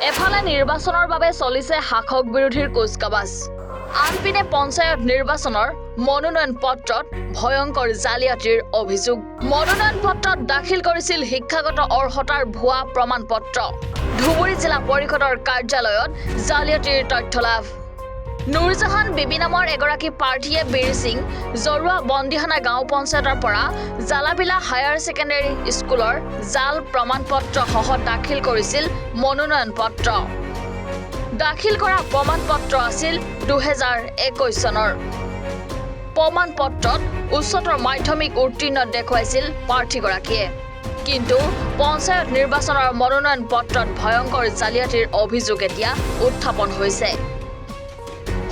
এফালে নিৰ্বাচনৰ বাবে চলিছে শাসক বিৰোধীৰ কুচকাৱাজ আনপিনে পঞ্চায়ত নিৰ্বাচনৰ মনোনয়ন পত্ৰত ভয়ংকৰ জালিয়াতিৰ অভিযোগ মনোনয়ন পত্ৰত দাখিল কৰিছিল শিক্ষাগত অৰ্হতাৰ ভুৱা প্ৰমাণ পত্ৰ ধুবুৰী জিলা পৰিষদৰ কাৰ্যালয়ত জালিয়াতিৰ তথ্য লাভ নুৰজাহান বিবি নামৰ এগৰাকী প্ৰাৰ্থীয়ে বীৰ সিং জৰুৱা বন্দিহানা গাঁও পঞ্চায়তৰ পৰা জালাবিলা হায়াৰ ছেকেণ্ডাৰী স্কুলৰ জাল প্ৰমাণ পত্ৰ সহ দাখিল কৰিছিল মনোনয়ন পত্ৰ দাখিল কৰা প্ৰমাণ পত্ৰ আছিল 2021 চনৰ প্ৰমাণ পত্ৰত উচ্চতৰ মাধ্যমিক উত্তীৰ্ণ দেখুৱাইছিল প্ৰাৰ্থীগৰাকীয়ে কিন্তু পঞ্চায়ত নিৰ্বাচনৰ মনোনয়ন পত্ৰত ভয়ংকৰ জালিয়াতিৰ অভিযোগ এতিয়া উত্থাপন হৈছে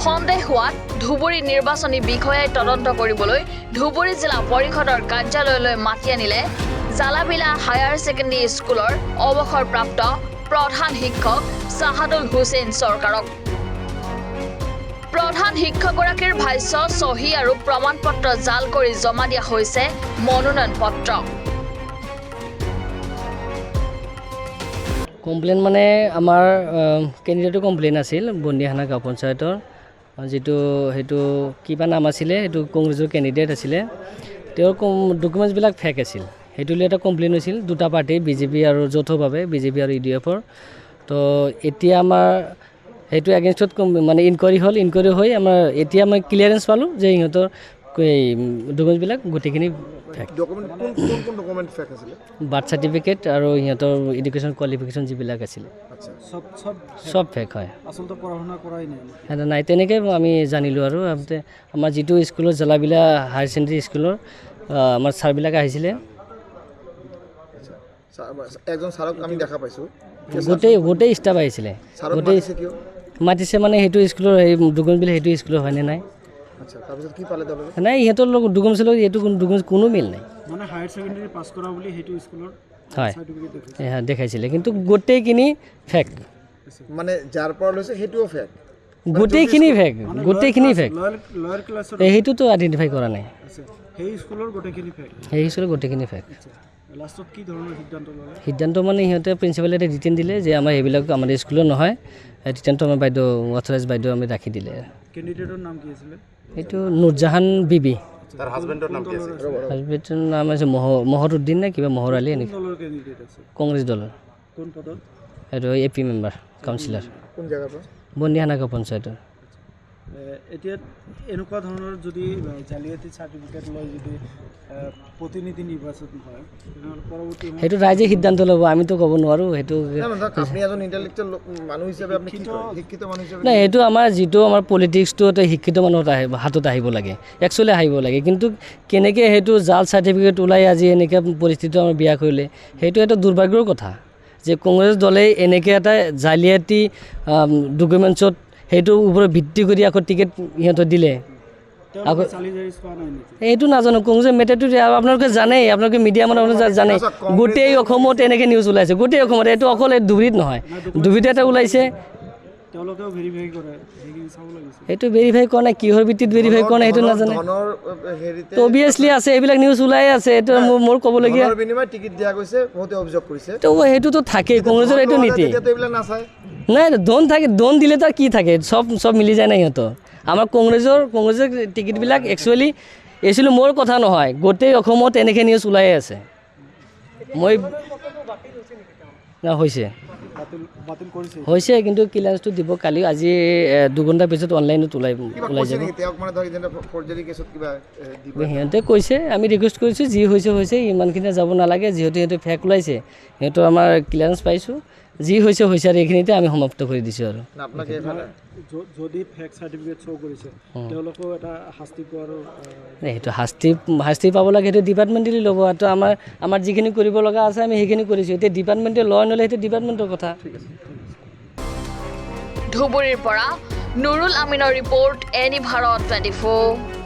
সন্দেহ হোৱাত ধুবুৰী নিৰ্বাচনী বিষয়াই তদন্ত কৰিবলৈ ধুবুৰী জিলা পৰিষদৰ কাৰ্যালয়লৈ মাতি আনিলে জালাবিলা হায়াৰ ছেকেণ্ডাৰী স্কুলৰ অৱসৰপ্ৰাপ্ত প্ৰধান শিক্ষক চাহাদুল হুছেইন চৰকাৰক প্ৰধান শিক্ষকগৰাকীৰ ভাষ্য সহি আৰু প্ৰমাণ পত্ৰ জাল কৰি জমা দিয়া হৈছে মনোনয়ন পত্ৰ কমপ্লেইন মানে আমাৰ কেণ্ডিডেটৰ কমপ্লেইন আছিল বন্দিহানা গাঁও পঞ্চায়তৰ যেটো হেতু কিবা নাম আছিলে হেতু কংগ্ৰেছৰ কেণ্ডিডেট আছিলে তেওঁৰ ডকুমেণ্টছবিলাক ফেক আছিল হেতু লৈ এটা কমপ্লেইন হৈছিল দুটা পাৰ্টি বিজেপি আৰু যৌথভাৱে বিজেপি আৰু ইডিএফৰ তো এতিয়া আমাৰ হেতু এগেইনষ্টত মানে ইনকুৱাৰী হৈ আমাৰ এতিয়া মই ক্লিয়াৰেন্স পালোঁ যে ইহঁতৰ ডকুমেণ্টছবিলাক গোটেইখিনি ফেক কোন ডকুমেণ্ট ফেক আছিলে বাৰ্থ চাৰ্টিফিকেট আৰু ইহঁতৰ এডুকেশ্যন কোৱালিফিকেশ্যন যিবিলাক আছিলে সব ফেক হয় আচলতে পঢ়া শুনা কৰাই নাই সেইটো নাই তেনেকৈ আমি জানিলোঁ আৰু আমাৰ যিটো স্কুলৰ জালাবিলা হায়াৰ ছেকেণ্ডেৰী স্কুলৰ আমাৰ ছাৰবিলাক আহিছিলে একজন ছাৰক আমি দেখা পাইছোঁ গোটেই ষ্টাফ আহিছিলে গোটেই মাতিছে মানে সেইটো স্কুলৰ এই ডকুমেণ্টবিলাক সেইটো স্কুলৰ হয়নে নাই নাই ইহঁতৰ লগত ডকুমেণ্টছৰ লগত এইটো ডকুমেণ্টছ কোনো মিল নাই মানে হায়াৰ ছেকেণ্ডাৰী পাছ কৰা বুলি সেইটো স্কুলৰ হয় দেখাইছিলে কিন্তু গোটেইখিনি ফেক মানে যাৰ পৰা লৈছে সেইটোও ফেক গোটেইখিনি ফেক লয়াৰ ক্লাছৰ সেইটোতো আইডেণ্টিফাই কৰা নাই সেই স্কুলৰ গোটেইখিনি ফেক লাষ্টত কি ধৰণৰ সিদ্ধান্ত মানে সিহঁতে প্ৰিন্সিপালে এটা ৰিটেন দিলে যে আমাৰ এইবিলাক আমাৰ স্কুলৰ নহয় ৰিটেনটো আমাৰ বাইদেউ অথৰাইজ বাইদেউ আমি ৰাখি দিলে কেণ্ডিডেটৰ নাম কি আছিলে এইটো নুৰজাহান বিবি তাৰ হাজবেণ্ডৰ নাম কি আছিল হাজবেণ্ডৰ নাম আছে মহৰুদ্দিন নে কিবা মহৰ আলী এনেকৈ কংগ্ৰেছ দলৰ কোন পদত এইটো AP মেম্বাৰ কাউন্সিলাৰ কোন জেগাৰ পৰা বন্দিহানা গাঁও পঞ্চায়তৰ এতিয়া এনেকুৱা ধৰণৰ যদি জালিয়াতি চাৰ্টিফিকেট লৈ যদি প্ৰতিনিধি নিৰ্বাচন হয় পৰৱৰ্তী সেইটো ৰাইজে সিদ্ধান্ত ল'ব আমিতো ক'ব নোৱাৰোঁ সেইটো আপুনি এজন ইণ্টেলেক্চুৱেল মানুহ হিচাপে আপুনি শিক্ষিত মানুহ হিচাপে নাই সেইটো আমাৰ যিটো আমাৰ পলিটিক্সটো এটা শিক্ষিত মানুহৰ হাতত আহিব লাগে একচুৱেলি আহিব লাগে কিন্তু কেনেকৈ সেইটো জাল চাৰ্টিফিকেট ওলাই আজি এনেকৈ পৰিস্থিতি আমাৰ বিয়া কৰিলে সেইটো এটা দুৰ্ভাগ্যৰ কথা যে কংগ্ৰেছ দলে এনেকৈ এটা জালিয়াতি ডকুমেণ্টছত সেইটোৰ ওপৰত ভিত্তি কৰি আকৌ টিকেট সিহঁতক দিলে আকৌ এইটো নাজানো কংগ্ৰেছ মেটাৰটো আপোনালোকে জানেই আপোনালোকে মিডিয়া মানুহ জানে গোটেই অসমত এনেকৈ নিউজ ওলাইছে গোটেই অসমত এইটো অকল ধুবুৰীত নহয় ধুবুৰীত এটা ওলাইছে সেইটো ভেৰিফাই কৰা নাই কিহৰ ভিত্তিত ভেৰিফাই কৰা নাই সেইটো নাজানে তো অভিয়াছলি আছে এইবিলাক নিউজ ওলাই আছে এইটো মোৰ ক'বলগীয়া টিকেট দিয়া গৈছে বহুতে অভিযোগ কৰিছে তো সেইটোতো থাকেই কংগ্ৰেছৰ এইটো নীতি নাই ডন দিলে তাৰ কি থাকে চব মিলি যায় নাই সিহঁতৰ আমাৰ কংগ্ৰেছৰ টিকেটবিলাক একচুৱেলি মোৰ কথা নহয় গোটেই অসমত এনেকৈ নিউজ ওলাই আছে মই হৈছে কিন্তু ক্লিয়াৰেন্সটো দিব কালি আজি 2 ঘণ্টাৰ পিছত অনলাইনত ওলাই যাব সিহঁতে কৈছে আমি ৰিকুৱেষ্ট কৰিছোঁ যি হৈছে ইমানখিনি যাব নালাগে যিহেতু সিহঁতে ফেক ওলাইছে সিহঁতৰ আমাৰ ক্লিয়াৰেন্স পাইছোঁ যি হৈছে আৰু এইখিনিতে আমি সমাপ্ত কৰি দিছোঁ আৰু যদি ফেক চাৰ্টিফিকেট শ্ব' কৰিছে তেওঁলোকেও এটা শাস্তি পোৱাৰ সেইটো শাস্তি পাব লাগে সেইটো ডিপাৰ্টমেণ্টে ল'ব আৰু আমাৰ যিখিনি কৰিব লগা আছে আমি সেইখিনি কৰিছোঁ এতিয়া ডিপাৰ্টমেণ্টে লয় নলয় সেইটো ডিপাৰ্টমেণ্টৰ কথা ধুবুৰীৰ পৰা নুৰুল আমিনৰ ৰিপৰ্ট এনি ভাৰত 24